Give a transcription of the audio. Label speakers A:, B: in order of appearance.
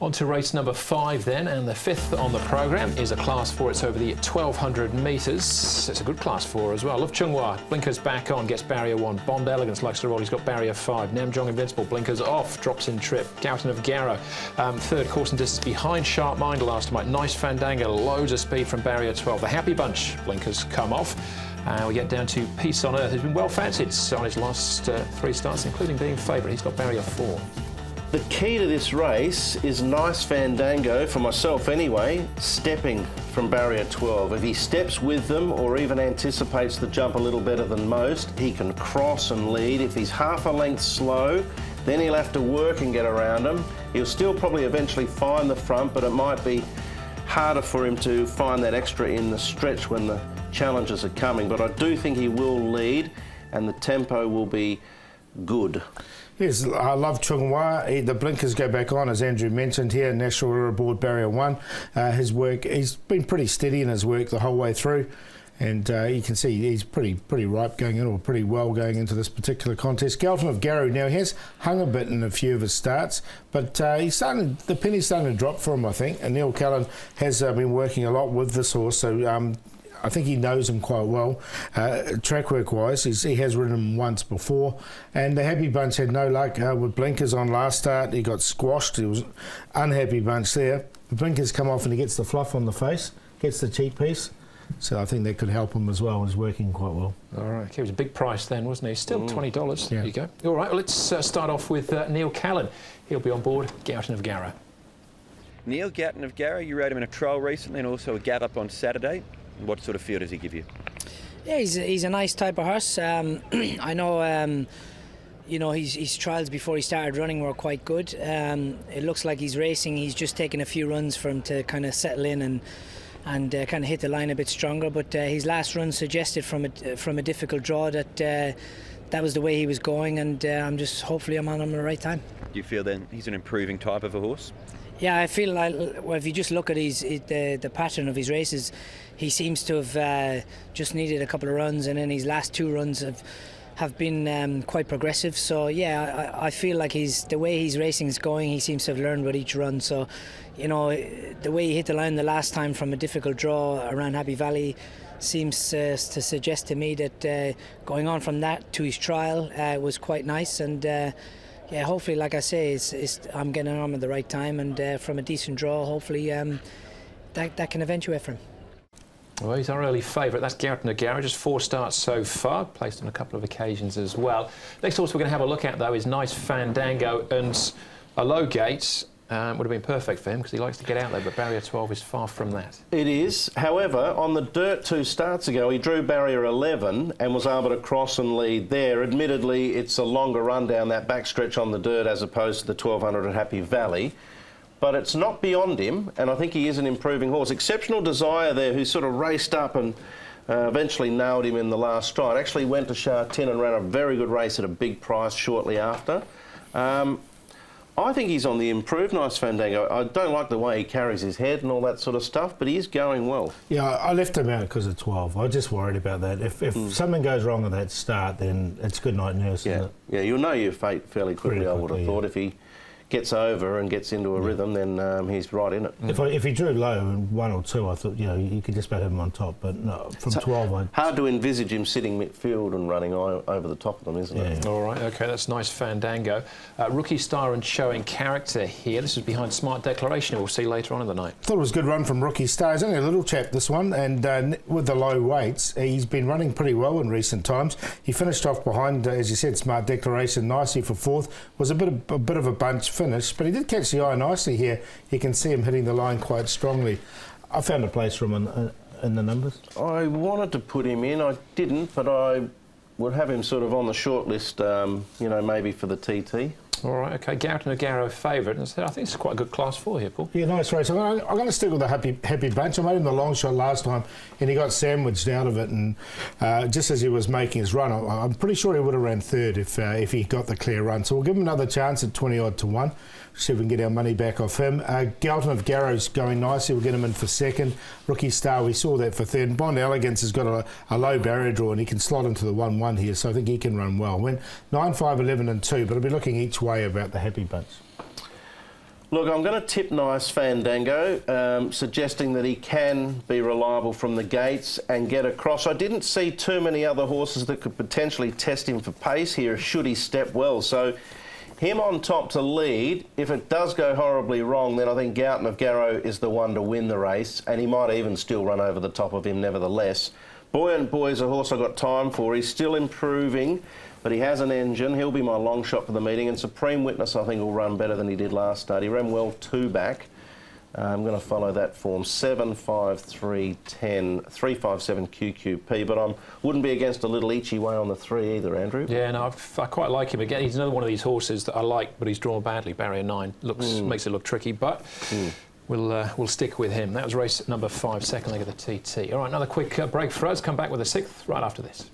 A: On to race number 5 then, and the 5th on the programme is a Class 4. It's over the 1,200 metres. It's a good Class 4 as well. Love Chunghwa, blinkers back on, gets barrier 1. Bond Elegance likes to roll, he's got barrier 5. Namjong Invincible, blinkers off, drops in trip. Gowton of Garrow, third course and distance behind Sharp Mind last night. Nice Fandango, loads of speed from barrier 12. The Happy Bunch, blinkers come off. We get down to Peace on Earth, who's been well fancied on his last 3 starts, including being favourite. He's got barrier 4.
B: The key to this race is Nice Fandango, for myself anyway, stepping from barrier 12. If he steps with them or even anticipates the jump a little better than most, he can cross and lead. If he's half a length slow, then he'll have to work and get around them. He'll still probably eventually find the front, but it might be harder for him to find that extra in the stretch when the challenges are coming. But I do think he will lead and the tempo will be good.
C: Yes, I love Chunghwa. The blinkers go back on, as Andrew mentioned here. National Order Board barrier 1. His work, he's been pretty steady in his work the whole way through, and you can see he's pretty ripe going in, or pretty well going into this particular contest. Gowton of Garrow, now he has hung a bit in a few of his starts, but the penny's starting to drop for him, I think. And Neil Callan has been working a lot with this horse, so I think he knows him quite well. Track work-wise, he has ridden him once before. And the Happy Bunch had no luck with blinkers on last start. He got squashed. He was unhappy bunch there. The blinkers come off and he gets the fluff on the face, gets the cheek piece. So I think that could help him as well. He's working quite well.
A: All right, okay, it was a big price then, wasn't he? Still $20.
C: Yeah.
A: There you go. All right, well, let's start off with Neil Callan. He'll be on board Gowton of Garrow.
D: Neil Gowton of Garrow, you rode him in a trial recently and also a gallop on Saturday. What sort of feel does he give you?
E: Yeah, he's a nice type of horse. I know, you know, his trials before he started running were quite good. It looks like he's racing. He's just taken a few runs for him to kind of settle in and kind of hit the line a bit stronger. But his last run suggested from a difficult draw that that was the way he was going, and hopefully I'm on him at the right time.
D: Do you feel then he's an improving type of a horse?
E: Yeah, I feel like, well, if you just look at the pattern of his races, he seems to have just needed a couple of runs, and then his last 2 runs have been quite progressive. So yeah, I feel like the way his racing is going, he seems to have learned with each run. So, you know, the way he hit the line the last time from a difficult draw around Happy Valley seems to suggest to me that going on from that to his trial was quite nice. And yeah, hopefully, like I say, I'm getting on at the right time, and from a decent draw, hopefully that can eventuate for him.
A: Well, he's our early favourite. That's Gowton of Garrow, just 4 starts so far, placed on a couple of occasions as well. Next horse we're going to have a look at, though, is Nice Fandango, and a low gate would have been perfect for him because he likes to get out there, but barrier 12 is far from that.
B: It is. However, on the dirt 2 starts ago, he drew barrier 11 and was able to cross and lead there. Admittedly, it's a longer run down that backstretch on the dirt as opposed to the 1200 at Happy Valley. But it's not beyond him, and I think he is an improving horse. Exceptional Desire there, who sort of raced up and eventually nailed him in the last stride. Actually went to Sha Tin and ran a very good race at a big price shortly after. I think he's on the improved Nice Fandango. I don't like the way he carries his head and all that sort of stuff, but he is going well.
C: Yeah, I left him out because of 12. I was just worried about that. If something goes wrong at that start, then it's good night nurse, isn't it?
B: Yeah, you'll know your fate fairly quickly, I would have thought. If he gets over and gets into a rhythm, then he's right in it.
C: If he drew low in 1 or 2, I thought, you know, you could just about have him on top, but no, from 12...
B: Hard to envisage him sitting midfield and running over the top of them, isn't it?
A: All right, OK, that's Nice Fandango. Rookie Star and showing character here. This is behind Smart Declaration, we'll see later on in the night.
C: Thought it was a good run from Rookie Star. He's only a little chap, this one, and with the low weights, he's been running pretty well in recent times. He finished off behind, as you said, Smart Declaration nicely for 4th. Was a bit of a bunch finish, but he did catch the eye nicely here. You can see him hitting the line quite strongly. I found a place for him in the numbers. I
B: wanted to put him in. I didn't, but I would have him sort of on the short list, you know, maybe for the TT.
A: All right, OK, Gowton of Garrow favourite. I think it's quite a good class 4 here, Paul.
C: Yeah, nice race. I'm going to stick with the Happy Bunch. I made him the long shot last time, and he got sandwiched out of it. And just as he was making his run, I'm pretty sure he would have ran 3rd if he got the clear run. So we'll give him another chance at 20-odd to 1. See if we can get our money back off him. Gowton of Garrow's going nicely. We'll get him in for 2nd. Rookie Star, we saw that for 3rd. Bond Elegance has got a low barrier draw, and he can slot into the 1-1 here, so I think he can run well. Went 9, 5, 11 and 2, but I'll be looking each way about the Happy Bunch.
B: Look, I'm going to tip Nice Fandango, suggesting that he can be reliable from the gates and get across. I didn't see too many other horses that could potentially test him for pace here should he step well. So him on top to lead. If it does go horribly wrong, then I think Gowton of Garrow is the one to win the race, and he might even still run over the top of him nevertheless. Buoyant Boy is a horse I've got time for. He's still improving, but he has an engine. He'll be my long shot for the meeting. And Supreme Witness, I think, will run better than he did last start. He ran well 2 back. I'm going to follow that form. 7, 5, 3, 10, 3, 5, 7 QQP. But I wouldn't be against a little Ichi way on the 3 either, Andrew.
A: Yeah, no, I quite like him. Again, he's another one of these horses that I like, but he's drawn badly. Barrier 9 makes it look tricky, but we'll stick with him. That was race number 5, second leg of the TT. All right, another quick break for us. Come back with the 6th right after this.